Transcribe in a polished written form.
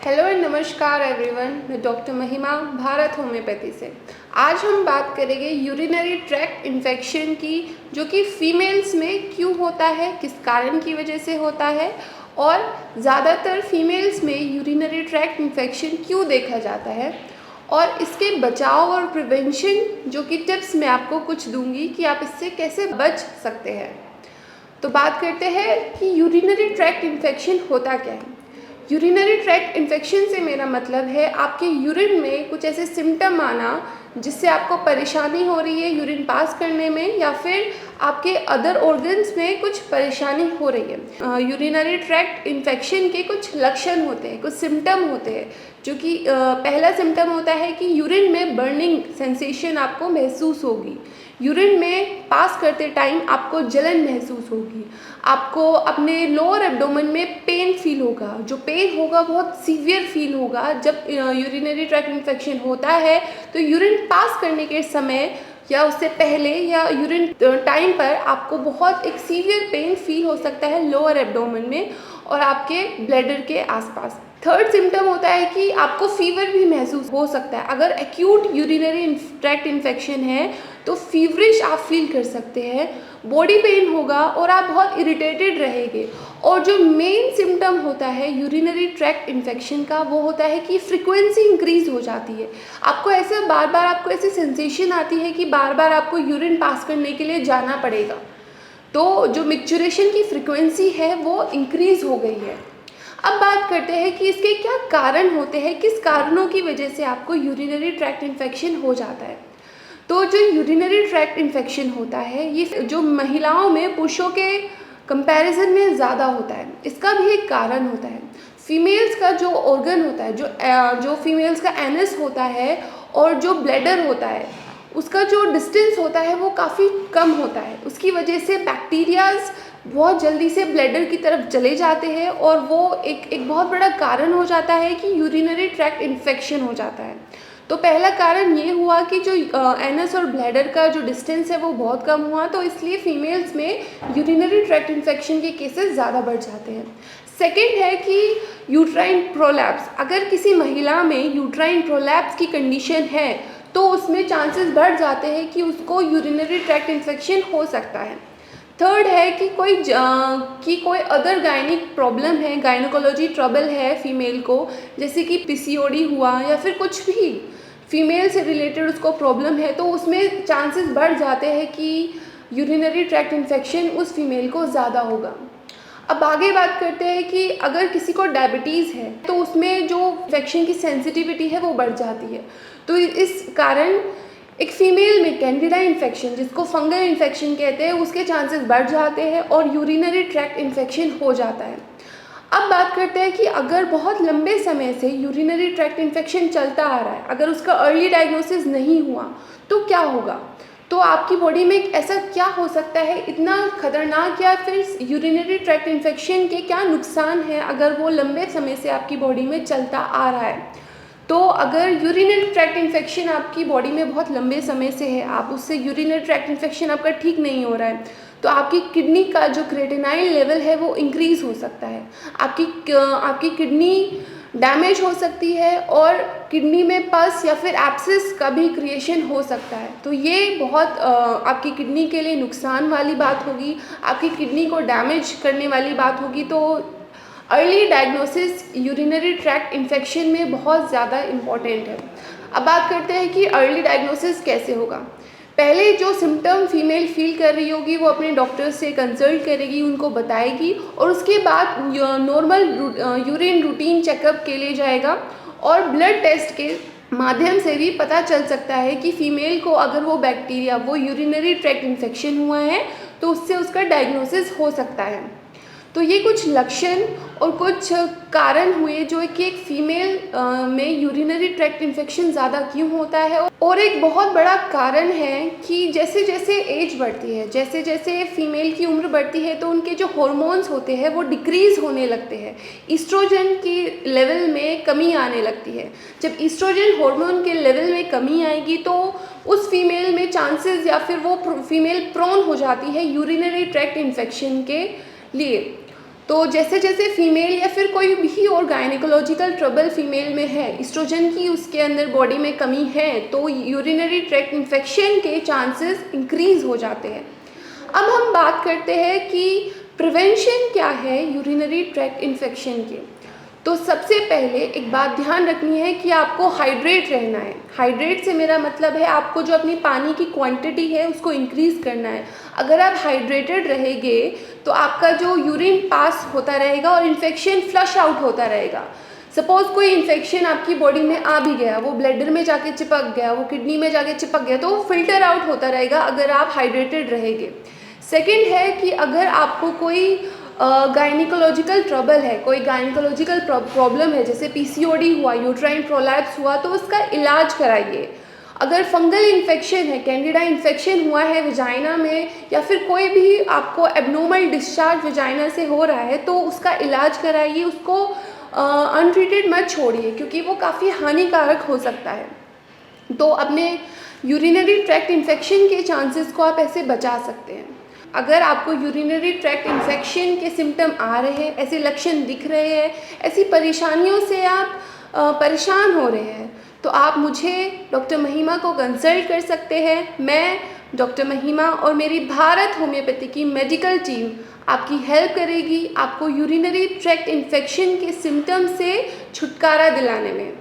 Hello and नमस्कार everyone, मैं doctor महिमा भारत होम्योपैथी से। आज हम बात करेंगे यूरिनरी ट्रैक्ट इन्फेक्शन की, जो कि फीमेल्स में क्यों होता है, किस कारण की वजह से होता है और ज़्यादातर फीमेल्स में यूरिनरी ट्रैक्ट इन्फेक्शन क्यों देखा जाता है और इसके बचाव और प्रिवेंशन जो कि टिप्स मैं आपको कुछ दूंगी कि आप इससे कैसे बच सकते हैं। तो बात करते हैं कि यूरिनरी ट्रैक्ट इन्फेक्शन होता क्या है। यूरिनरी ट्रैक्ट इन्फेक्शन से मेरा मतलब है आपके यूरिन में कुछ ऐसे सिम्टम आना जिससे आपको परेशानी हो रही है यूरिन पास करने में, या फिर आपके अदर ऑर्गन्स में कुछ परेशानी हो रही है। यूरिनरी ट्रैक्ट इन्फेक्शन के कुछ लक्षण होते हैं, कुछ सिम्टम होते हैं, जो कि पहला सिम्टम होता है कि यूरिन में बर्निंग सेंसेशन आपको महसूस होगी। यूरिन में पास करते टाइम आपको जलन महसूस होगी, आपको अपने लोअर एब्डोमेन में पेन फील होगा। जो पेन होगा बहुत सीवियर फील होगा। जब यूरिनरी ट्रैक्ट इन्फेक्शन होता है तो यूरिन पास करने के समय या उससे पहले या यूरिन टाइम पर आपको बहुत एक सीवियर पेन फील हो सकता है लोअर एब्डोमेन में और आपके ब्लैडर के आसपास। थर्ड सिम्टम होता है कि आपको फीवर भी महसूस हो सकता है। अगर एक्यूट यूरिनरी ट्रैक्ट इन्फेक्शन है तो फीवरिश आप फील कर सकते हैं, बॉडी पेन होगा और आप बहुत इरिटेटेड रहेंगे। और जो मेन सिम्टम होता है यूरिनरी ट्रैक्ट इन्फेक्शन का, वो होता है कि फ्रीक्वेंसी इंक्रीज हो जाती है। आपको ऐसे बार बार आपको ऐसी सेंसेशन आती है कि बार बार आपको यूरिन पास करने के लिए जाना पड़ेगा। तो जो मिक्सचरेशन की फ्रीक्वेंसी है वो इंक्रीज हो गई है। अब बात करते हैं कि इसके क्या कारण होते हैं, किस कारणों की वजह से आपको यूरिनरी ट्रैक्ट इन्फेक्शन हो जाता है। तो जो यूरिनरी ट्रैक्ट इन्फेक्शन होता है ये जो महिलाओं में पुरुषों के कंपैरिजन में ज़्यादा होता है। इसका भी एक कारण होता है, फीमेल्स का जो ऑर्गन होता है, जो फीमेल्स का एनस होता है और जो ब्लैडर होता है, उसका जो डिस्टेंस होता है वो काफ़ी कम होता है। उसकी वजह से बैक्टीरियाज बहुत जल्दी से ब्लैडर की तरफ चले जाते हैं और वो एक बहुत बड़ा कारण हो जाता है कि यूरिनरी ट्रैक्ट इन्फेक्शन हो जाता है। तो पहला कारण ये हुआ कि जो एनस और ब्लैडर का जो डिस्टेंस है वो बहुत कम हुआ, तो इसलिए फीमेल्स में यूरिनरी ट्रैक्ट इन्फेक्शन के केसेस ज़्यादा बढ़ जाते हैं। सेकेंड है कि यूट्राइन प्रोलैप्स। अगर किसी महिला में यूट्राइन प्रोलैप्स की कंडीशन है तो उसमें चांसेस बढ़ जाते हैं कि उसको यूरिनरी ट्रैक्ट इन्फेक्शन हो सकता है। थर्ड है कि कोई अदर गायनिक प्रॉब्लम है, गायनोकोलॉजी ट्रबल है फीमेल को, जैसे कि पीसीओडी हुआ या फिर कुछ भी फीमेल से रिलेटेड उसको प्रॉब्लम है, तो उसमें चांसेस बढ़ जाते हैं कि यूरिनरी ट्रैक्ट इन्फेक्शन उस फीमेल को ज़्यादा होगा। अब आगे बात करते हैं कि अगर किसी को डायबिटीज़ है तो उसमें जो इन्फेक्शन की सेंसिटिविटी है वो बढ़ जाती है। तो इस कारण एक फीमेल में कैंडिडा इन्फेक्शन, जिसको फंगल इन्फेक्शन कहते हैं, उसके चांसेस बढ़ जाते हैं और यूरिनरी ट्रैक्ट इन्फेक्शन हो जाता है। अब बात करते हैं कि अगर बहुत लंबे समय से यूरिनरी ट्रैक्ट इन्फेक्शन चलता आ रहा है, अगर उसका अर्ली डायग्नोसिस नहीं हुआ तो क्या होगा। तो आपकी बॉडी में ऐसा क्या हो सकता है इतना खतरनाक, या फिर यूरिनरी ट्रैक्ट इन्फेक्शन के क्या नुकसान हैं अगर वो लंबे समय से आपकी बॉडी में चलता आ रहा है। तो अगर यूरिनरी ट्रैक्ट इन्फेक्शन आपकी बॉडी में बहुत लंबे समय से है, आप उससे यूरिनरी ट्रैक्ट इन्फेक्शन आपका ठीक नहीं हो रहा है, तो आपकी किडनी का जो क्रेटिनाइन लेवल है वो इंक्रीज हो सकता है। आपकी किडनी डैमेज हो सकती है और किडनी में पस या फिर एब्सिस का भी क्रिएशन हो सकता है। तो ये बहुत आपकी किडनी के लिए नुकसान वाली बात होगी, आपकी किडनी को डैमेज करने वाली बात होगी। तो early diagnosis urinary tract infection में बहुत ज़्यादा इम्पॉर्टेंट है। अब बात करते हैं कि अर्ली डायग्नोसिस कैसे होगा। पहले जो सिम्टम फीमेल फील कर रही होगी वो अपने डॉक्टर से कंसल्ट करेगी, उनको बताएगी और उसके बाद नॉर्मल यूरिन रूटीन चेकअप के लिए जाएगा और ब्लड टेस्ट के माध्यम से भी पता चल सकता है कि फीमेल को अगर वो बैक्टीरिया, वो यूरिनरी ट्रैक्ट इन्फेक्शन हुआ है तो उससे उसका डायग्नोसिस हो सकता है। तो ये कुछ लक्षण और कुछ कारण हुए जो कि एक फीमेल में यूरिनरी ट्रैक्ट इन्फेक्शन ज़्यादा क्यों होता है। और एक बहुत बड़ा कारण है कि जैसे जैसे एज बढ़ती है, जैसे जैसे फीमेल की उम्र बढ़ती है तो उनके जो हॉर्मोन्स होते हैं वो डिक्रीज़ होने लगते हैं। ईस्ट्रोजन की लेवल में कमी आने लगती है। जब ईस्ट्रोजन हार्मोन के लेवल में कमी आएगी तो उस फीमेल में चांसेस, या फिर वो फीमेल प्रोन हो जाती है यूरिनरी ट्रैक्ट इन्फेक्शन के लिए। तो जैसे जैसे फीमेल या फिर कोई भी और गायनिकोलॉजिकल ट्रबल फीमेल में है, एस्ट्रोजन की उसके अंदर बॉडी में कमी है, तो यूरिनरी ट्रैक्ट इन्फेक्शन के चांसेस इंक्रीज़ हो जाते हैं। अब हम बात करते हैं कि प्रिवेंशन क्या है यूरिनरी ट्रैक्ट इन्फेक्शन के। तो सबसे पहले एक बात ध्यान रखनी है कि आपको हाइड्रेट रहना है। हाइड्रेट से मेरा मतलब है आपको जो अपनी पानी की क्वांटिटी है उसको इंक्रीज़ करना है। अगर आप हाइड्रेटेड रहेंगे तो आपका जो यूरिन पास होता रहेगा और इन्फेक्शन फ्लश आउट होता रहेगा। सपोज़ कोई इन्फेक्शन आपकी बॉडी में आ भी गया, वो ब्लैडर में जाके चिपक गया, वो किडनी में जाके चिपक गया, तो वो फिल्टर आउट होता रहेगा अगर आप हाइड्रेटेड रहेंगे। सेकेंड है कि अगर आपको कोई गायनिकोलॉजिकल ट्रबल है, कोई गायनिकोलॉजिकल प्रॉब्लम है, जैसे पीसीओडी हुआ, यूट्राइन प्रोलैप्स हुआ, तो उसका इलाज कराइए। अगर फंगल इन्फेक्शन है, कैंडिडा इन्फेक्शन हुआ है विजाइना में, या फिर कोई भी आपको एब्नॉर्मल डिस्चार्ज विजाइना से हो रहा है, तो उसका इलाज कराइए। उसको अनट्रीटेड मत छोड़िए क्योंकि वो काफ़ी हानिकारक हो सकता है। तो अपने यूरिनरी ट्रैक्ट इन्फेक्शन के चांसेस को आप ऐसे बचा सकते हैं। अगर आपको यूरिनरी ट्रैक्ट इन्फेक्शन के सिम्टम आ रहे हैं, ऐसे लक्षण दिख रहे हैं, ऐसी परेशानियों से आप परेशान हो रहे हैं, तो आप मुझे डॉक्टर महिमा को कंसल्ट कर सकते हैं। मैं डॉक्टर महिमा और मेरी भारत होम्योपैथी की मेडिकल टीम आपकी हेल्प करेगी आपको यूरिनरी ट्रैक्ट इन्फेक्शन के सिम्टम से छुटकारा दिलाने में।